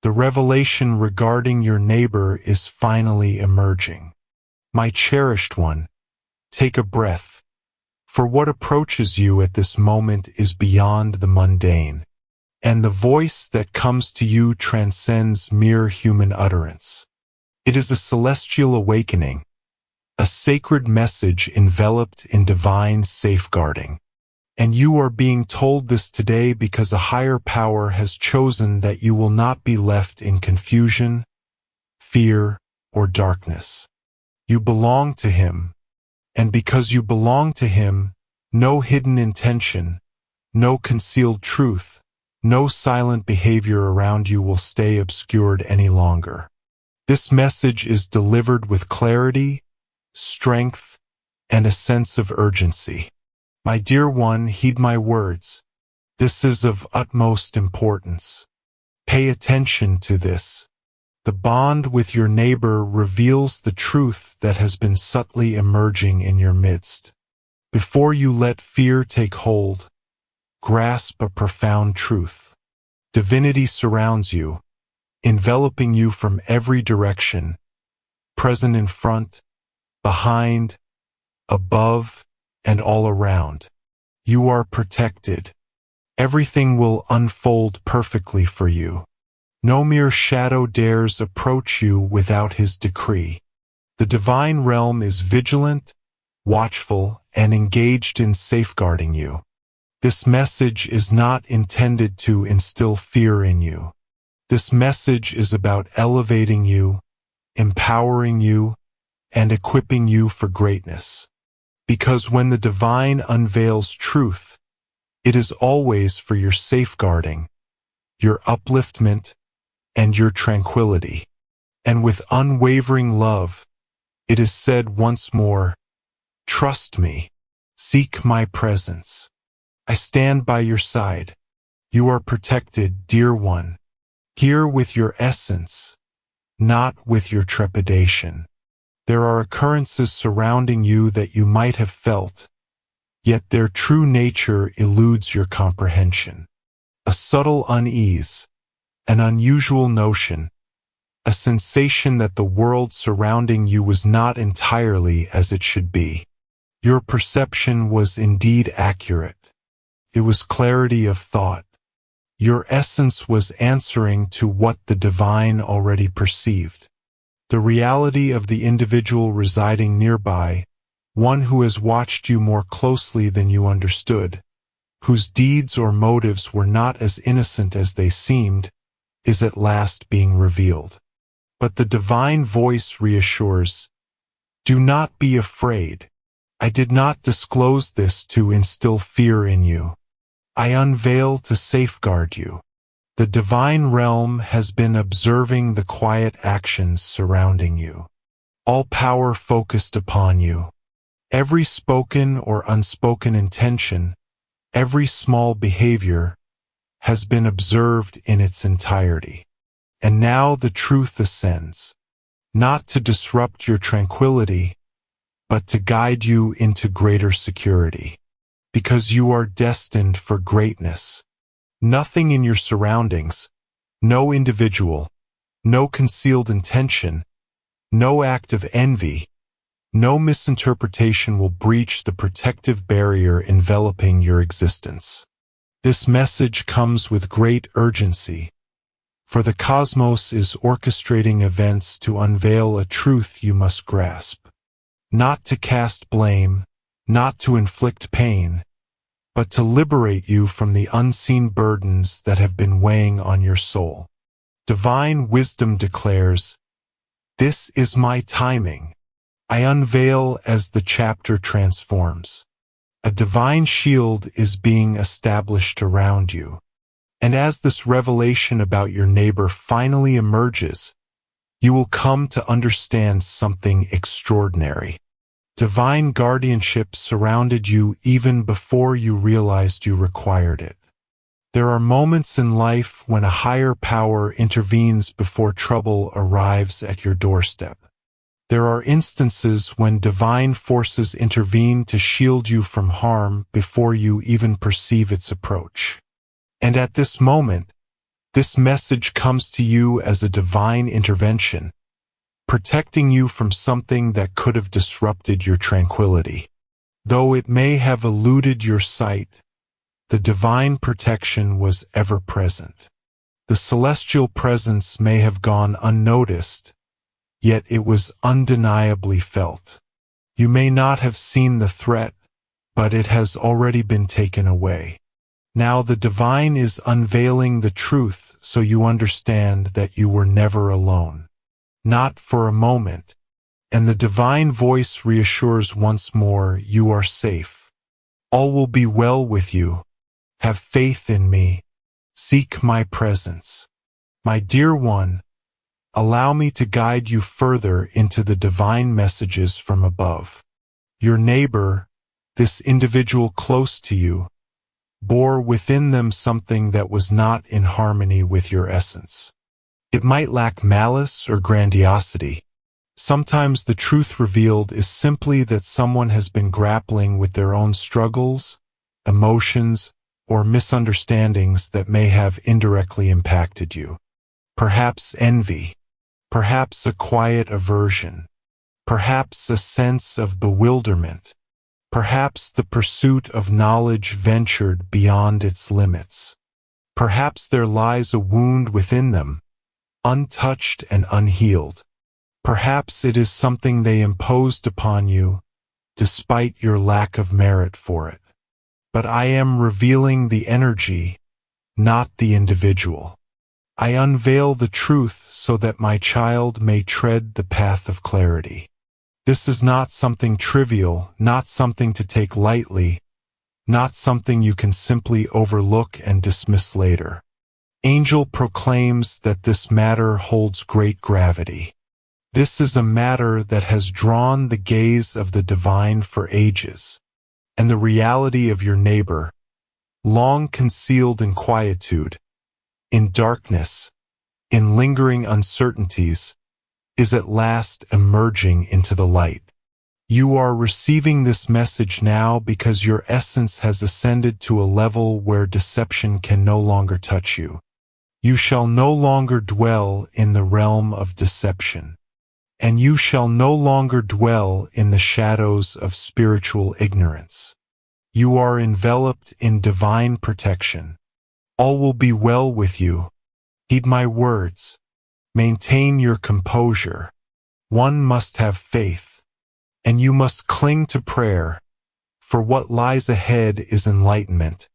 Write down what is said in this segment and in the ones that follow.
The revelation regarding your neighbor is finally emerging. My cherished one, take a breath, for what approaches you at this moment is beyond the mundane, and the voice that comes to you transcends mere human utterance. It is a celestial awakening, a sacred message enveloped in divine safeguarding. And you are being told this today because a higher power has chosen that you will not be left in confusion, fear, or darkness. You belong to Him, and because you belong to Him, no hidden intention, no concealed truth, no silent behavior around you will stay obscured any longer. This message is delivered with clarity, strength, and a sense of urgency. My dear one, heed my words. This is of utmost importance. Pay attention to this. The bond with your neighbor reveals the truth that has been subtly emerging in your midst. Before you let fear take hold, grasp a profound truth. Divinity surrounds you, enveloping you from every direction, present in front, behind, above, and all around. You are protected. Everything will unfold perfectly for you. No mere shadow dares approach you without His decree. The divine realm is vigilant, watchful, and engaged in safeguarding you. This message is not intended to instill fear in you. This message is about elevating you, empowering you, and equipping you for greatness. Because when the divine unveils truth, it is always for your safeguarding, your upliftment, and your tranquility. And with unwavering love, it is said once more, trust me, seek my presence. I stand by your side. You are protected, dear one. Here with your essence, not with your trepidation. There are occurrences surrounding you that you might have felt, yet their true nature eludes your comprehension. A subtle unease, an unusual notion, a sensation that the world surrounding you was not entirely as it should be. Your perception was indeed accurate. It was clarity of thought. Your essence was answering to what the divine already perceived. The reality of the individual residing nearby, one who has watched you more closely than you understood, whose deeds or motives were not as innocent as they seemed, is at last being revealed. But the divine voice reassures, do not be afraid. I did not disclose this to instill fear in you. I unveil to safeguard you. The divine realm has been observing the quiet actions surrounding you. All power focused upon you. Every spoken or unspoken intention, every small behavior, has been observed in its entirety. And now the truth ascends, not to disrupt your tranquility, but to guide you into greater security. Because you are destined for greatness. Nothing in your surroundings, no individual, no concealed intention, no act of envy, no misinterpretation will breach the protective barrier enveloping your existence. This message comes with great urgency, for the cosmos is orchestrating events to unveil a truth you must grasp. Not to cast blame, not to inflict pain, but to liberate you from the unseen burdens that have been weighing on your soul. Divine wisdom declares, this is my timing. I unveil as the chapter transforms. A divine shield is being established around you. And as this revelation about your neighbor finally emerges, you will come to understand something extraordinary. Divine guardianship surrounded you even before you realized you required it. There are moments in life when a higher power intervenes before trouble arrives at your doorstep. There are instances when divine forces intervene to shield you from harm before you even perceive its approach. And at this moment, This message comes to you as a divine intervention, protecting you from something that could have disrupted your tranquility. Though it may have eluded your sight, the divine protection was ever present. The celestial presence may have gone unnoticed, yet it was undeniably felt. You may not have seen the threat, but it has already been taken away. Now the divine is unveiling the truth so you understand that you were never alone. Not for a moment. And the divine voice reassures once more, you are safe. All will be well with you. Have faith in me. Seek my presence. My dear one, allow me to guide you further into the divine messages from above. Your neighbor, this individual close to you, bore within them something that was not in harmony with your essence. It might lack malice or grandiosity. Sometimes the truth revealed is simply that someone has been grappling with their own struggles, emotions, or misunderstandings that may have indirectly impacted you. Perhaps envy, perhaps a quiet aversion, perhaps a sense of bewilderment, perhaps the pursuit of knowledge ventured beyond its limits. Perhaps there lies a wound within them, untouched and unhealed. Perhaps it is something they imposed upon you, despite your lack of merit for it. But I am revealing the energy, not the individual. I unveil the truth so that my child may tread the path of clarity. This is not something trivial, not something to take lightly, not something you can simply overlook and dismiss later. Angel proclaims that this matter holds great gravity. This is a matter that has drawn the gaze of the divine for ages, and the reality of your neighbor, long concealed in quietude, in darkness, in lingering uncertainties, is at last emerging into the light. You are receiving this message now because your essence has ascended to a level where deception can no longer touch you. You shall no longer dwell in the realm of deception, and you shall no longer dwell in the shadows of spiritual ignorance. You are enveloped in divine protection. All will be well with you. Heed my words. Maintain your composure. One must have faith, and you must cling to prayer, for what lies ahead is enlightenment,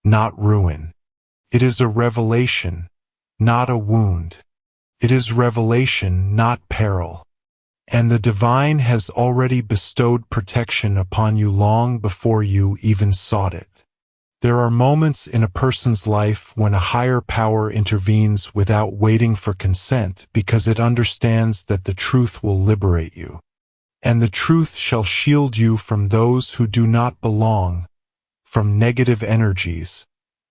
not ruin. It is a revelation, not a wound. It is revelation, not peril. And the divine has already bestowed protection upon you long before you even sought it. There are moments in a person's life when a higher power intervenes without waiting for consent because it understands that the truth will liberate you. And the truth shall shield you from those who do not belong, from negative energies,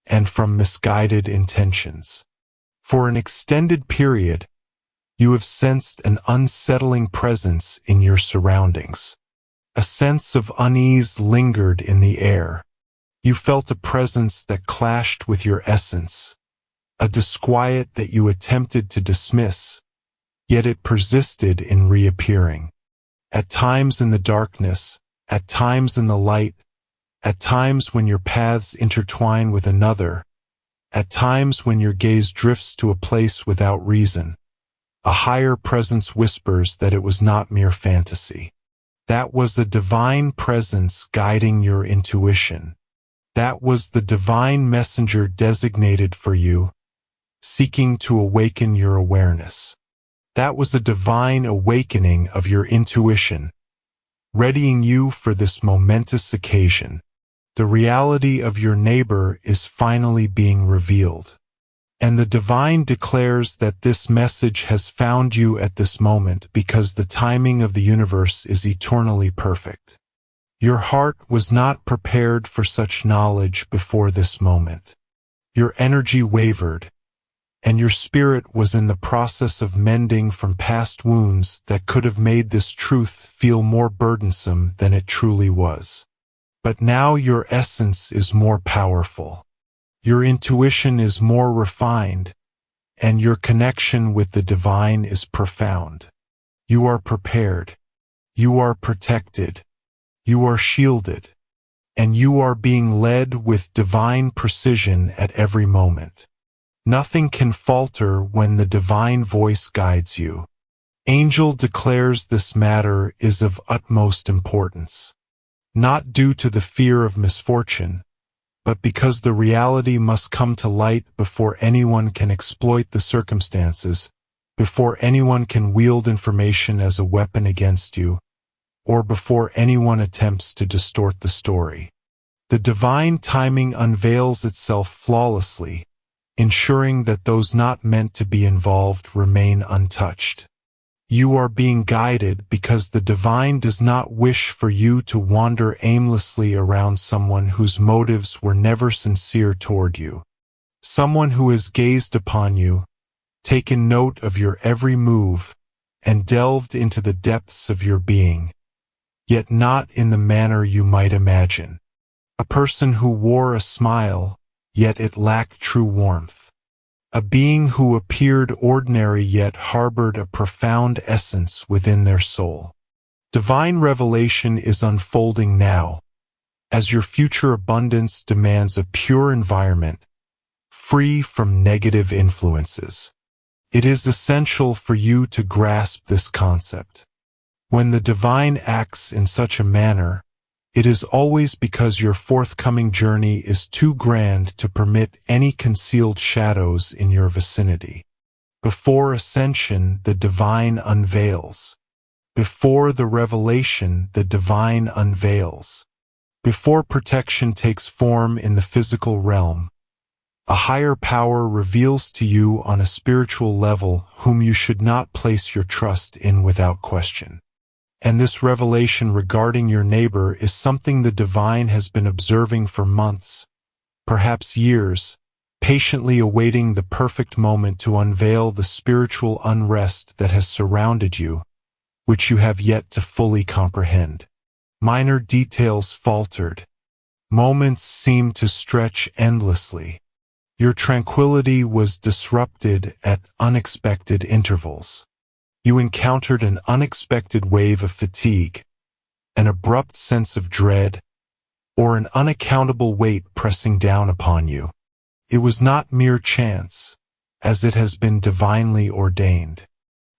and from misguided intentions. For an extended period, you have sensed an unsettling presence in your surroundings. A sense of unease lingered in the air. You felt a presence that clashed with your essence, a disquiet that you attempted to dismiss, yet it persisted in reappearing. At times in the darkness, at times in the light, at times when your paths intertwine with another, at times when your gaze drifts to a place without reason, a higher presence whispers that it was not mere fantasy. That was a divine presence guiding your intuition. That was the divine messenger designated for you, seeking to awaken your awareness. That was a divine awakening of your intuition, readying you for this momentous occasion. The reality of your neighbor is finally being revealed. And the divine declares that this message has found you at this moment because the timing of the universe is eternally perfect. Your heart was not prepared for such knowledge before this moment. Your energy wavered, and your spirit was in the process of mending from past wounds that could have made this truth feel more burdensome than it truly was. But now your essence is more powerful. Your intuition is more refined, and your connection with the divine is profound. You are prepared. You are protected. You are shielded. And you are being led with divine precision at every moment. Nothing can falter when the divine voice guides you. Angel declares this matter is of utmost importance, not due to the fear of misfortune, but because the reality must come to light before anyone can exploit the circumstances, before anyone can wield information as a weapon against you, or before anyone attempts to distort the story. The divine timing unveils itself flawlessly, ensuring that those not meant to be involved remain untouched. You are being guided because the divine does not wish for you to wander aimlessly around someone whose motives were never sincere toward you. Someone who has gazed upon you, taken note of your every move, and delved into the depths of your being, yet not in the manner you might imagine. A person who wore a smile, yet it lacked true warmth. A being who appeared ordinary yet harbored a profound essence within their soul. Divine revelation is unfolding now, as your future abundance demands a pure environment, free from negative influences. It is essential for you to grasp this concept. When the divine acts in such a manner, it is always because your forthcoming journey is too grand to permit any concealed shadows in your vicinity. Before ascension, the divine unveils. Before the revelation, the divine unveils. Before protection takes form in the physical realm, a higher power reveals to you on a spiritual level whom you should not place your trust in without question. And this revelation regarding your neighbor is something the divine has been observing for months, perhaps years, patiently awaiting the perfect moment to unveil the spiritual unrest that has surrounded you, which you have yet to fully comprehend. Minor details faltered. Moments seemed to stretch endlessly. Your tranquility was disrupted at unexpected intervals. You encountered an unexpected wave of fatigue, an abrupt sense of dread, or an unaccountable weight pressing down upon you. It was not mere chance, as it has been divinely ordained.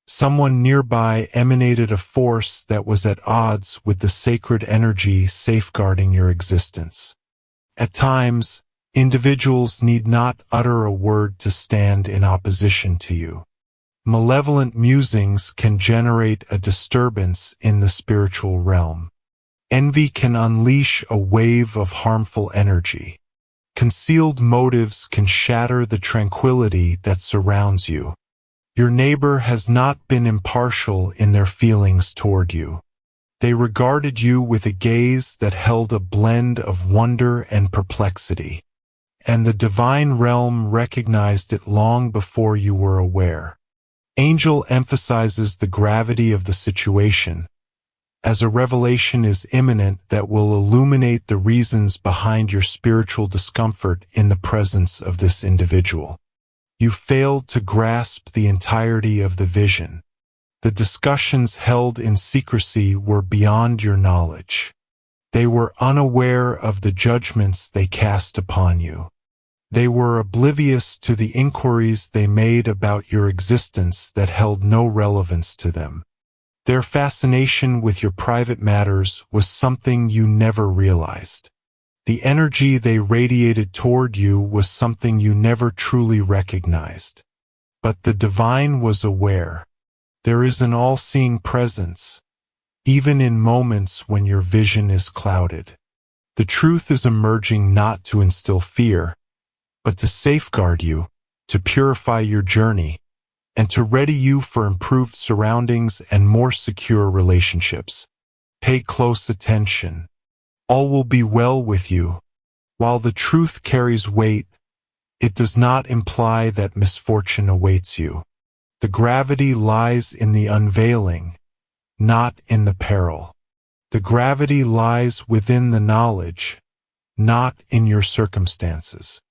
Someone nearby emanated a force that was at odds with the sacred energy safeguarding your existence. At times, individuals need not utter a word to stand in opposition to you. Malevolent musings can generate a disturbance in the spiritual realm. Envy can unleash a wave of harmful energy. Concealed motives can shatter the tranquility that surrounds you. Your neighbor has not been impartial in their feelings toward you. They regarded you with a gaze that held a blend of wonder and perplexity, and the divine realm recognized it long before you were aware. Angel emphasizes the gravity of the situation, as a revelation is imminent that will illuminate the reasons behind your spiritual discomfort in the presence of this individual. You failed to grasp the entirety of the vision. The discussions held in secrecy were beyond your knowledge. They were unaware of the judgments they cast upon you. They were oblivious to the inquiries they made about your existence that held no relevance to them. Their fascination with your private matters was something you never realized. The energy they radiated toward you was something you never truly recognized. But the divine was aware. There is an all-seeing presence, even in moments when your vision is clouded. The truth is emerging not to instill fear, but to safeguard you, to purify your journey, and to ready you for improved surroundings and more secure relationships. Pay close attention. All will be well with you. While the truth carries weight, it does not imply that misfortune awaits you. The gravity lies in the unveiling, not in the peril. The gravity lies within the knowledge, not in your circumstances.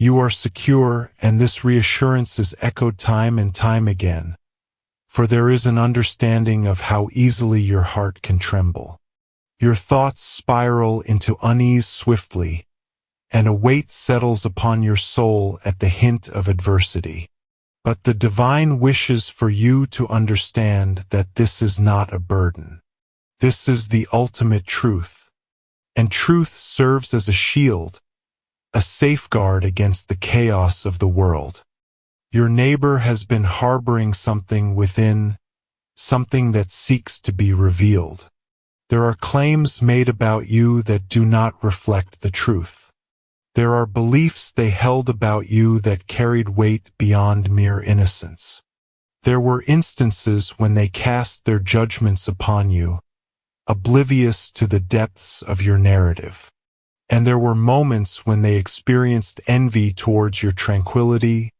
You are secure, and this reassurance is echoed time and time again, for there is an understanding of how easily your heart can tremble. Your thoughts spiral into unease swiftly, and a weight settles upon your soul at the hint of adversity. But the divine wishes for you to understand that this is not a burden. This is the ultimate truth, and truth serves as a shield, a safeguard against the chaos of the world. Your neighbor has been harboring something within, something that seeks to be revealed. There are claims made about you that do not reflect the truth. There are beliefs they held about you that carried weight beyond mere innocence. There were instances when they cast their judgments upon you, oblivious to the depths of your narrative. And there were moments when they experienced envy towards your tranquility,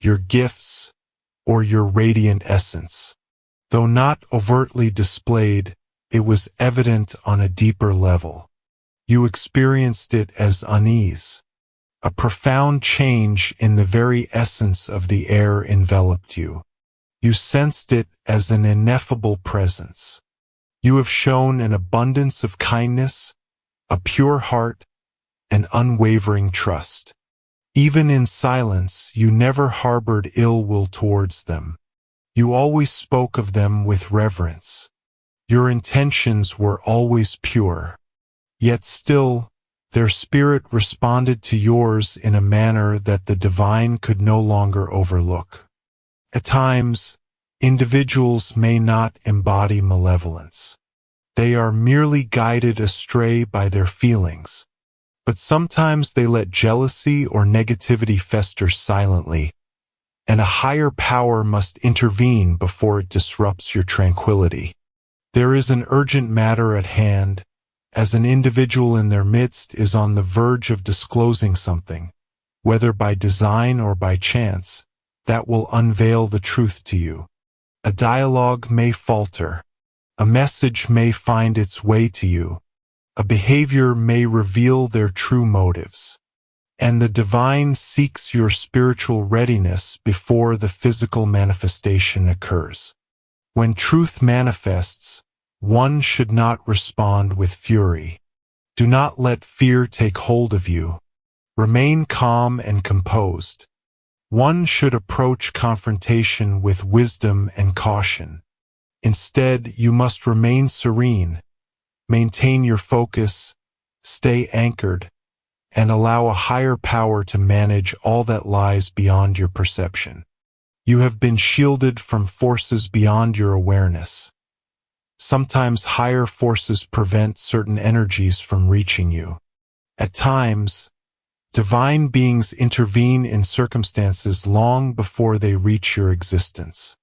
your gifts, or your radiant essence. Though not overtly displayed, it was evident on a deeper level. You experienced it as unease. A profound change in the very essence of the air enveloped you. You sensed it as an ineffable presence. You have shown an abundance of kindness, a pure heart, and unwavering trust. Even in silence, you never harbored ill will towards them. You always spoke of them with reverence. Your intentions were always pure. Yet still, their spirit responded to yours in a manner that the divine could no longer overlook. At times, individuals may not embody malevolence. They are merely guided astray by their feelings. But sometimes they let jealousy or negativity fester silently, and a higher power must intervene before it disrupts your tranquility. There is an urgent matter at hand, as an individual in their midst is on the verge of disclosing something, whether by design or by chance, that will unveil the truth to you. A dialogue may falter. A message may find its way to you. A behavior may reveal their true motives. And the divine seeks your spiritual readiness before the physical manifestation occurs. When truth manifests, one should not respond with fury. Do not let fear take hold of you. Remain calm and composed. One should approach confrontation with wisdom and caution. Instead, you must remain serene, maintain your focus, stay anchored, and allow a higher power to manage all that lies beyond your perception. You have been shielded from forces beyond your awareness. Sometimes higher forces prevent certain energies from reaching you. At times, divine beings intervene in circumstances long before they reach your existence.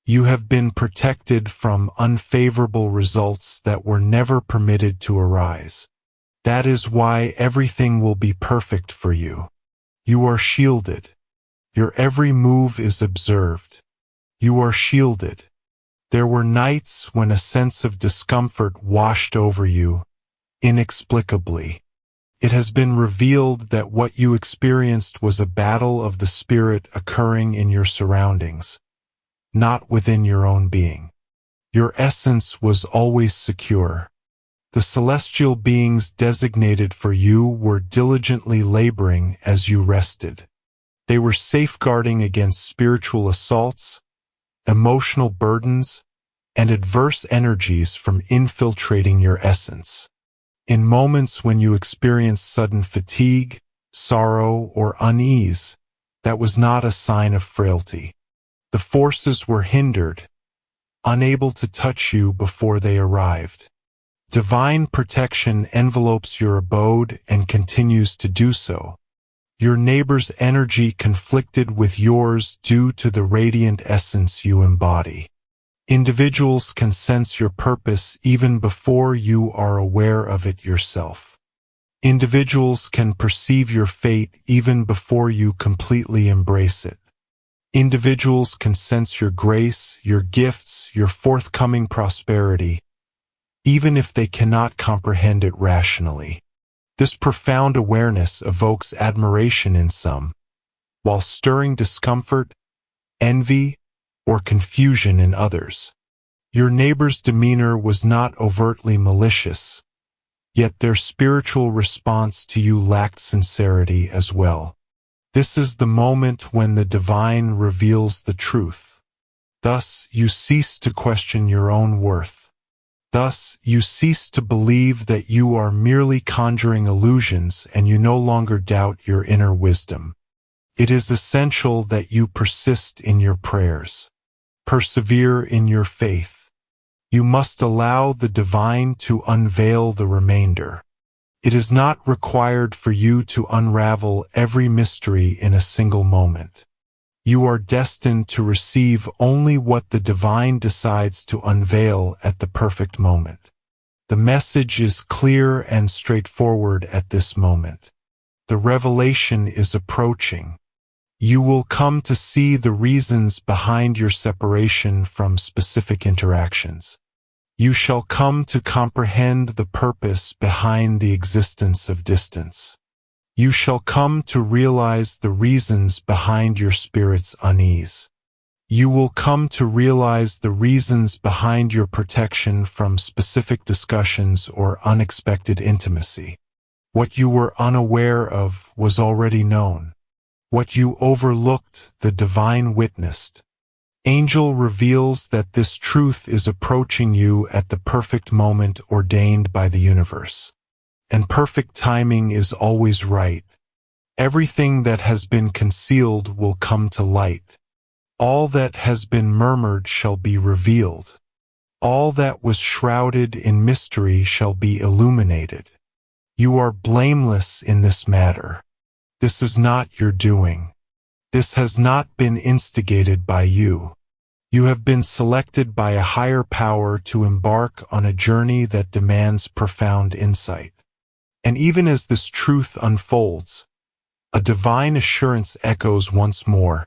You have been protected from unfavorable results that were never permitted to arise. That is why everything will be perfect for you. You are shielded. Your every move is observed. You are shielded. There were nights when a sense of discomfort washed over you, inexplicably. It has been revealed that what you experienced was a battle of the spirit occurring in your surroundings, not within your own being. Your essence was always secure. The celestial beings designated for you were diligently laboring as you rested. They were safeguarding against spiritual assaults, emotional burdens, and adverse energies from infiltrating your essence. In moments when you experienced sudden fatigue, sorrow, or unease, that was not a sign of frailty. The forces were hindered, unable to touch you before they arrived. Divine protection envelopes your abode and continues to do so. Your neighbor's energy conflicted with yours due to the radiant essence you embody. Individuals can sense your purpose even before you are aware of it yourself. Individuals can perceive your fate even before you completely embrace it. Individuals can sense your grace, your gifts, your forthcoming prosperity, even if they cannot comprehend it rationally. This profound awareness evokes admiration in some, while stirring discomfort, envy, or confusion in others. Your neighbor's demeanor was not overtly malicious, yet their spiritual response to you lacked sincerity as well. This is the moment when the divine reveals the truth. Thus, you cease to question your own worth. Thus, you cease to believe that you are merely conjuring illusions, and you no longer doubt your inner wisdom. It is essential that you persist in your prayers. Persevere in your faith. You must allow the divine to unveil the remainder. It is not required for you to unravel every mystery in a single moment. You are destined to receive only what the divine decides to unveil at the perfect moment. The message is clear and straightforward at this moment. The revelation is approaching. You will come to see the reasons behind your separation from specific interactions. You shall come to comprehend the purpose behind the existence of distance. You shall come to realize the reasons behind your spirit's unease. You will come to realize the reasons behind your protection from specific discussions or unexpected intimacy. What you were unaware of was already known. What you overlooked, the divine witnessed. Angel reveals that this truth is approaching you at the perfect moment ordained by the universe. And perfect timing is always right. Everything that has been concealed will come to light. All that has been murmured shall be revealed. All that was shrouded in mystery shall be illuminated. You are blameless in this matter. This is not your doing. This has not been instigated by you. You have been selected by a higher power to embark on a journey that demands profound insight. And even as this truth unfolds, a divine assurance echoes once more.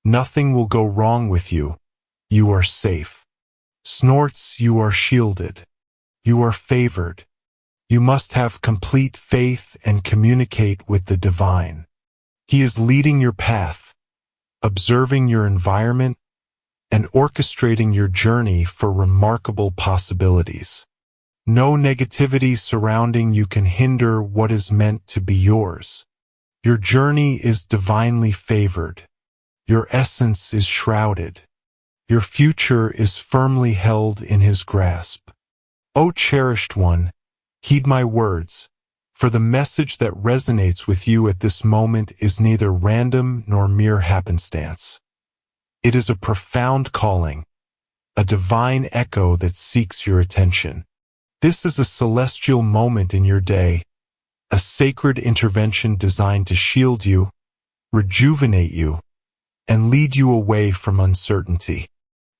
Nothing will go wrong with you. You are safe. Snorts, you are shielded. You are favored. You must have complete faith and communicate with the divine. He is leading your path, observing your environment, and orchestrating your journey for remarkable possibilities. No negativity surrounding you can hinder what is meant to be yours. Your journey is divinely favored. Your essence is shrouded. Your future is firmly held in His grasp. O cherished one, heed my words, for the message that resonates with you at this moment is neither random nor mere happenstance. It is a profound calling, a divine echo that seeks your attention. This is a celestial moment in your day, a sacred intervention designed to shield you, rejuvenate you, and lead you away from uncertainty.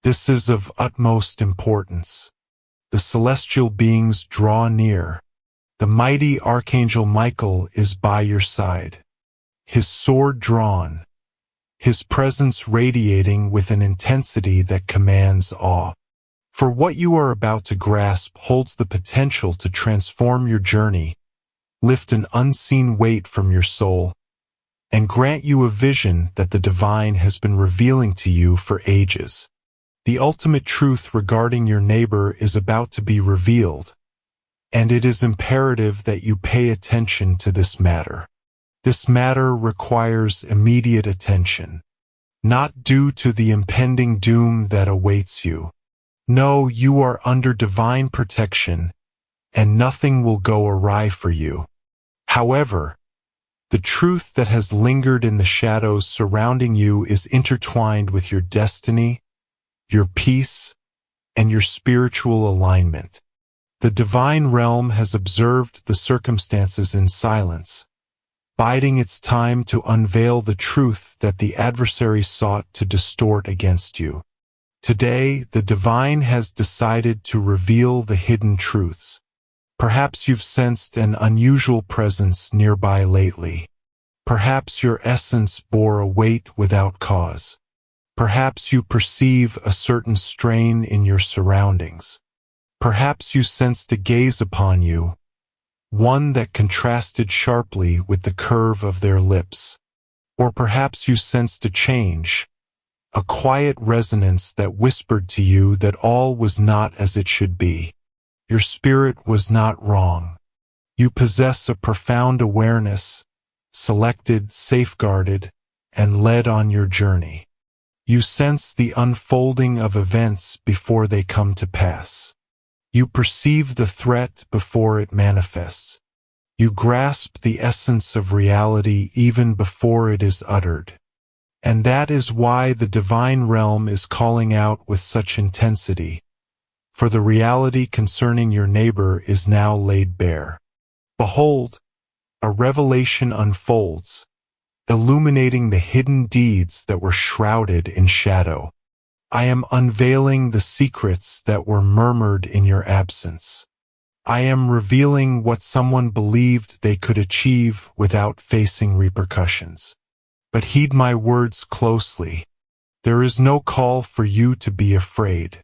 This is of utmost importance. The celestial beings draw near. The mighty Archangel Michael is by your side, his sword drawn, his presence radiating with an intensity that commands awe. For what you are about to grasp holds the potential to transform your journey, lift an unseen weight from your soul, and grant you a vision that the divine has been revealing to you for ages. The ultimate truth regarding your neighbor is about to be revealed, and it is imperative that you pay attention to this matter. This matter requires immediate attention, not due to the impending doom that awaits you. No, you are under divine protection, and nothing will go awry for you. However, the truth that has lingered in the shadows surrounding you is intertwined with your destiny, your peace, and your spiritual alignment. The divine realm has observed the circumstances in silence, biding its time to unveil the truth that the adversary sought to distort against you. Today, the divine has decided to reveal the hidden truths. Perhaps you've sensed an unusual presence nearby lately. Perhaps your essence bore a weight without cause. Perhaps you perceive a certain strain in your surroundings. Perhaps you sensed a gaze upon you, one that contrasted sharply with the curve of their lips. Or perhaps you sensed a change, a quiet resonance that whispered to you that all was not as it should be. Your spirit was not wrong. You possess a profound awareness, selected, safeguarded, and led on your journey. You sense the unfolding of events before they come to pass. You perceive the threat before it manifests. You grasp the essence of reality even before it is uttered. And that is why the divine realm is calling out with such intensity, for the reality concerning your neighbor is now laid bare. Behold, a revelation unfolds, illuminating the hidden deeds that were shrouded in shadow. I am unveiling the secrets that were murmured in your absence. I am revealing what someone believed they could achieve without facing repercussions. But heed my words closely. There is no call for you to be afraid.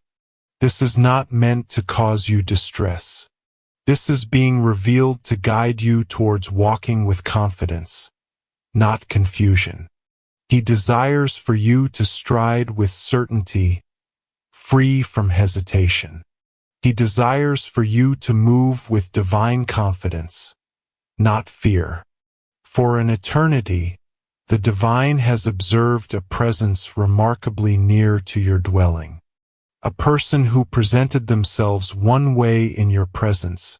This is not meant to cause you distress. This is being revealed to guide you towards walking with confidence, not confusion. He desires for you to stride with certainty, free from hesitation. He desires for you to move with divine confidence, not fear. For an eternity, the divine has observed a presence remarkably near to your dwelling. A person who presented themselves one way in your presence,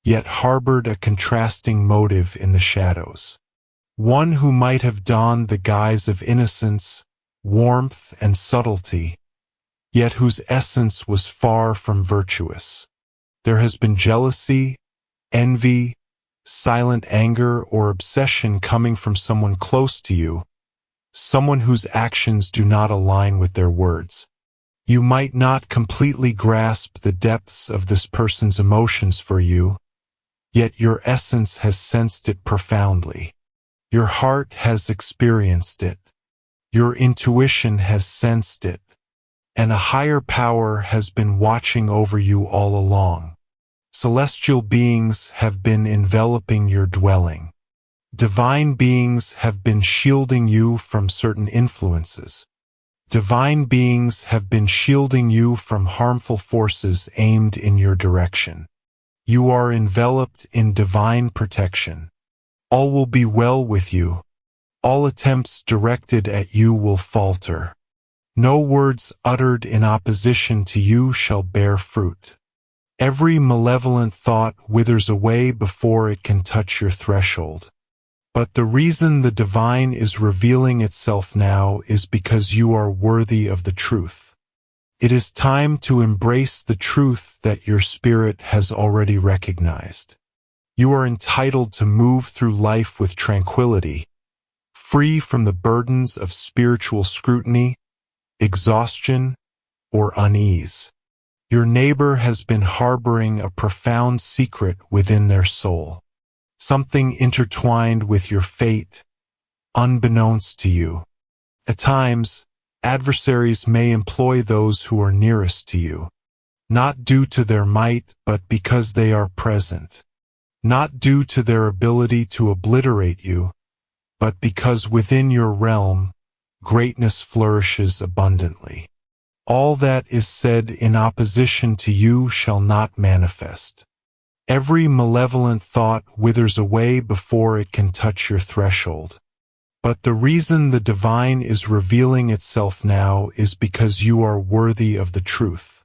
yet harbored a contrasting motive in the shadows. One who might have donned the guise of innocence, warmth, and subtlety, yet whose essence was far from virtuous. There has been jealousy, envy, silent anger, or obsession coming from someone close to you, someone whose actions do not align with their words. You might not completely grasp the depths of this person's emotions for you, yet your essence has sensed it profoundly. Your heart has experienced it. Your intuition has sensed it. And a higher power has been watching over you all along. Celestial beings have been enveloping your dwelling. Divine beings have been shielding you from certain influences. Divine beings have been shielding you from harmful forces aimed in your direction. You are enveloped in divine protection. All will be well with you. All attempts directed at you will falter. No words uttered in opposition to you shall bear fruit. Every malevolent thought withers away before it can touch your threshold. But the reason the divine is revealing itself now is because you are worthy of the truth. It is time to embrace the truth that your spirit has already recognized. You are entitled to move through life with tranquility, free from the burdens of spiritual scrutiny, exhaustion, or unease. Your neighbor has been harboring a profound secret within their soul. Something intertwined with your fate, unbeknownst to you. At times, adversaries may employ those who are nearest to you, not due to their might, but because they are present. Not due to their ability to obliterate you, but because within your realm, greatness flourishes abundantly. All that is said in opposition to you shall not manifest. Every malevolent thought withers away before it can touch your threshold. But the reason the divine is revealing itself now is because you are worthy of the truth.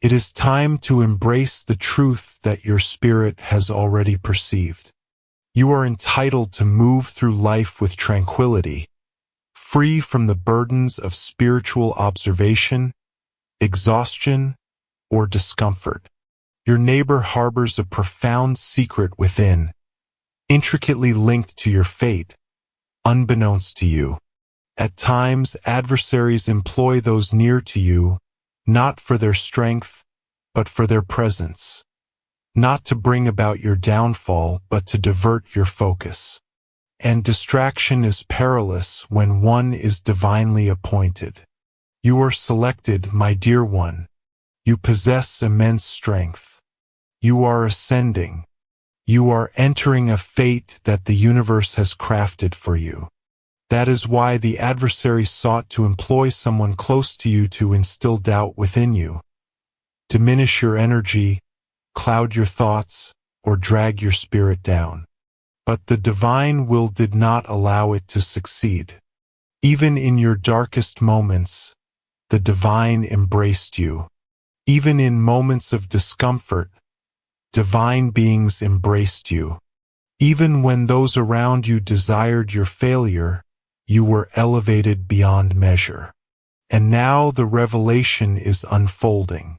It is time to embrace the truth that your spirit has already perceived. You are entitled to move through life with tranquility, free from the burdens of spiritual observation, exhaustion, or discomfort. Your neighbor harbors a profound secret within, intricately linked to your fate, unbeknownst to you. At times, adversaries employ those near to you, not for their strength, but for their presence. Not to bring about your downfall, but to divert your focus. And distraction is perilous when one is divinely appointed. You are selected, my dear one. You possess immense strength. You are ascending. You are entering a fate that the universe has crafted for you. That is why the adversary sought to employ someone close to you to instill doubt within you, diminish your energy, cloud your thoughts, or drag your spirit down. But the divine will did not allow it to succeed. Even in your darkest moments, the divine embraced you. Even in moments of discomfort, divine beings embraced you. Even when those around you desired your failure, you were elevated beyond measure. And now the revelation is unfolding.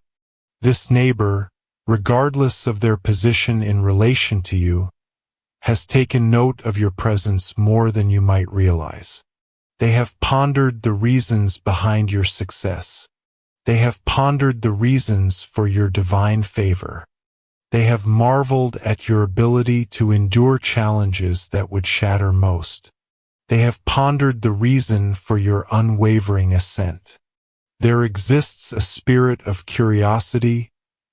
This neighbor, regardless of their position in relation to you, has taken note of your presence more than you might realize. They have pondered the reasons behind your success. They have pondered the reasons for your divine favor. They have marveled at your ability to endure challenges that would shatter most. They have pondered the reason for your unwavering ascent. There exists a spirit of curiosity,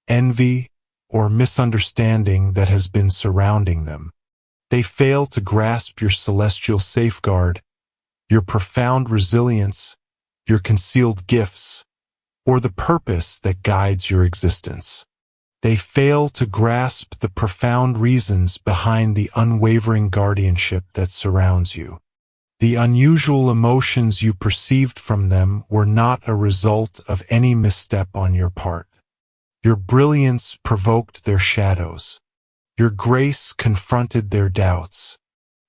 envy, or misunderstanding that has been surrounding them. They fail to grasp your celestial safeguard, your profound resilience, your concealed gifts, or the purpose that guides your existence. They fail to grasp the profound reasons behind the unwavering guardianship that surrounds you. The unusual emotions you perceived from them were not a result of any misstep on your part. Your brilliance provoked their shadows. Your grace confronted their doubts.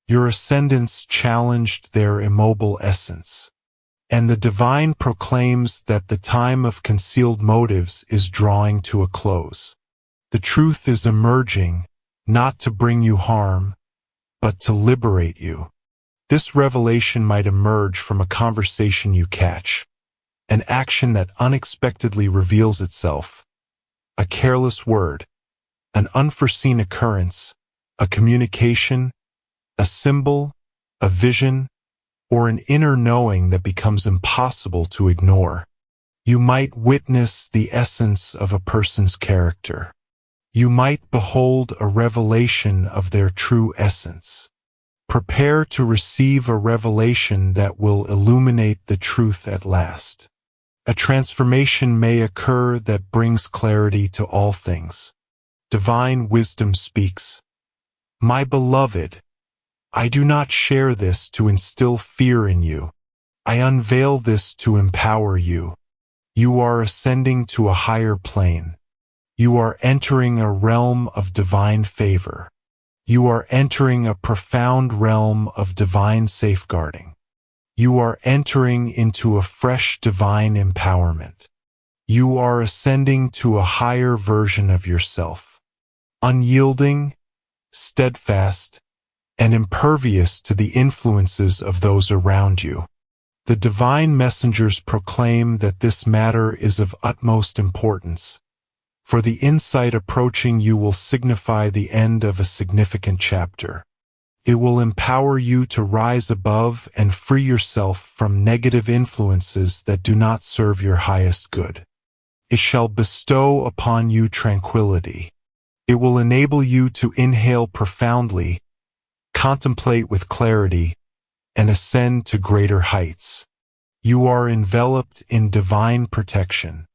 Your ascendance challenged their immobile essence. And the divine proclaims that the time of concealed motives is drawing to a close. The truth is emerging, not to bring you harm, but to liberate you. This revelation might emerge from a conversation you catch, an action that unexpectedly reveals itself, a careless word, an unforeseen occurrence, a communication, a symbol, a vision, or an inner knowing that becomes impossible to ignore. You might witness the essence of a person's character. You might behold a revelation of their true essence. Prepare to receive a revelation that will illuminate the truth at last. A transformation may occur that brings clarity to all things. Divine wisdom speaks. My beloved, I do not share this to instill fear in you. I unveil this to empower you. You are ascending to a higher plane. You are entering a realm of divine favor. You are entering a profound realm of divine safeguarding. You are entering into a fresh divine empowerment. You are ascending to a higher version of yourself, unyielding, steadfast, and impervious to the influences of those around you. The divine messengers proclaim that this matter is of utmost importance, for the insight approaching you will signify the end of a significant chapter. It will empower you to rise above and free yourself from negative influences that do not serve your highest good. It shall bestow upon you tranquility. It will enable you to inhale profoundly, contemplate with clarity, and ascend to greater heights. You are enveloped in divine protection.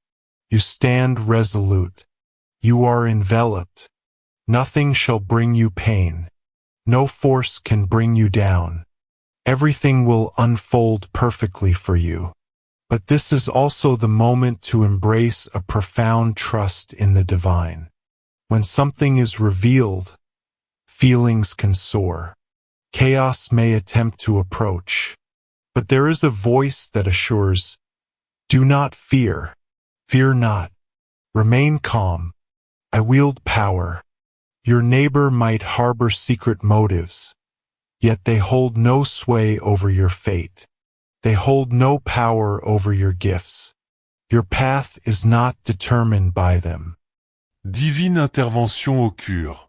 You stand resolute. You are enveloped. Nothing shall bring you pain. No force can bring you down. Everything will unfold perfectly for you. But this is also the moment to embrace a profound trust in the divine. When something is revealed, feelings can soar. Chaos may attempt to approach. But there is a voice that assures, do not fear. Fear not. Remain calm. I wield power. Your neighbor might harbor secret motives, yet they hold no sway over your fate. They hold no power over your gifts. Your path is not determined by them. Divine intervention au cure.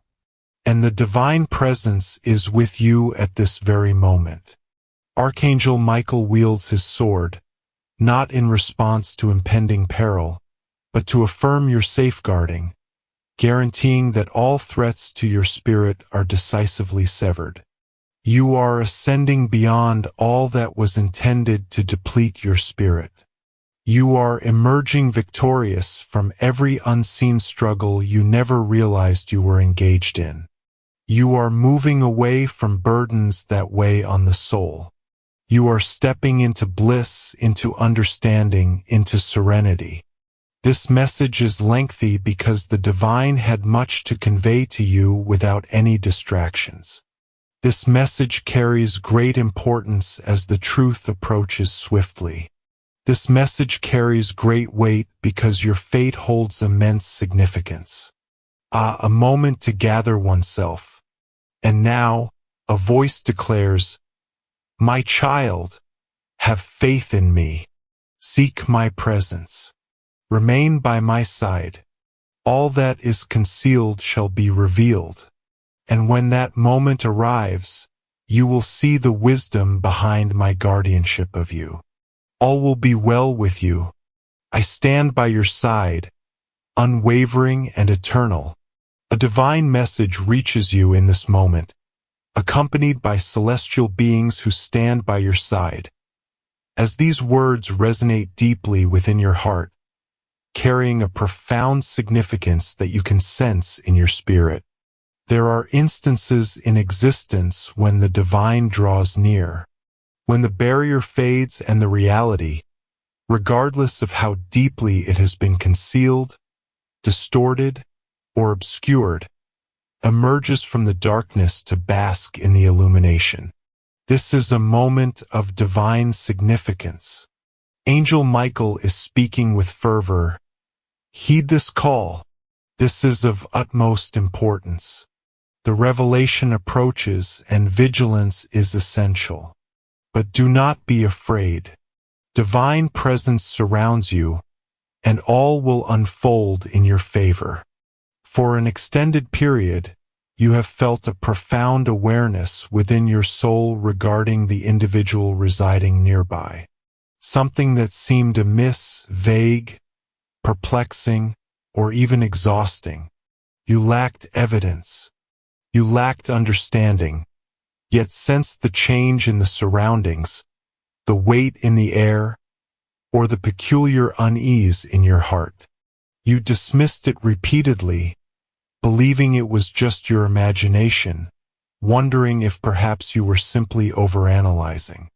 And the divine presence is with you at this very moment. Archangel Michael wields his sword, not in response to impending peril, but to affirm your safeguarding, guaranteeing that all threats to your spirit are decisively severed. You are ascending beyond all that was intended to deplete your spirit. You are emerging victorious from every unseen struggle you never realized you were engaged in. You are moving away from burdens that weigh on the soul. You are stepping into bliss, into understanding, into serenity. This message is lengthy because the divine had much to convey to you without any distractions. This message carries great importance as the truth approaches swiftly. This message carries great weight because your fate holds immense significance. A moment to gather oneself. And now, a voice declares, "My child, have faith in me. Seek my presence. Remain by my side. All that is concealed shall be revealed. And when that moment arrives, you will see the wisdom behind my guardianship of you. All will be well with you. I stand by your side, unwavering and eternal." A divine message reaches you in this moment, accompanied by celestial beings who stand by your side. As these words resonate deeply within your heart, carrying a profound significance that you can sense in your spirit, there are instances in existence when the divine draws near, when the barrier fades and the reality, regardless of how deeply it has been concealed, distorted, or obscured, emerges from the darkness to bask in the illumination. This is a moment of divine significance. Angel Michael is speaking with fervor. Heed this call. This is of utmost importance. The revelation approaches and vigilance is essential. But do not be afraid. Divine presence surrounds you, and all will unfold in your favor. For an extended period, you have felt a profound awareness within your soul regarding the individual residing nearby. Something that seemed amiss, vague, perplexing, or even exhausting. You lacked evidence. You lacked understanding, yet sensed the change in the surroundings, the weight in the air, or the peculiar unease in your heart. You dismissed it repeatedly, believing it was just your imagination, wondering if perhaps you were simply overanalyzing.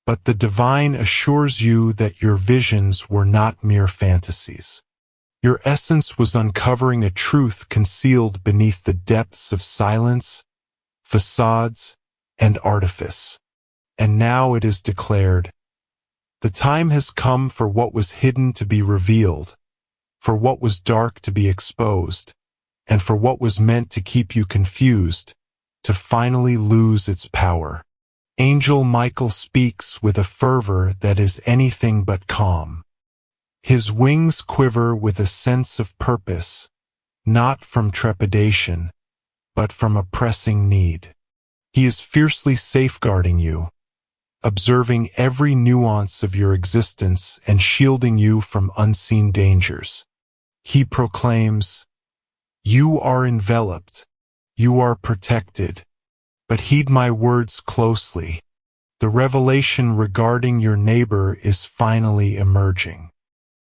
But the divine assures you that your visions were not mere fantasies. Your essence was uncovering a truth concealed beneath the depths of silence, facades, and artifice. And now it is declared, the time has come for what was hidden to be revealed, for what was dark to be exposed, and for what was meant to keep you confused, to finally lose its power. Angel Michael speaks with a fervor that is anything but calm. His wings quiver with a sense of purpose, not from trepidation, but from a pressing need. He is fiercely safeguarding you, observing every nuance of your existence and shielding you from unseen dangers. He proclaims, "You are enveloped, you are protected, but heed my words closely. The revelation regarding your neighbor is finally emerging.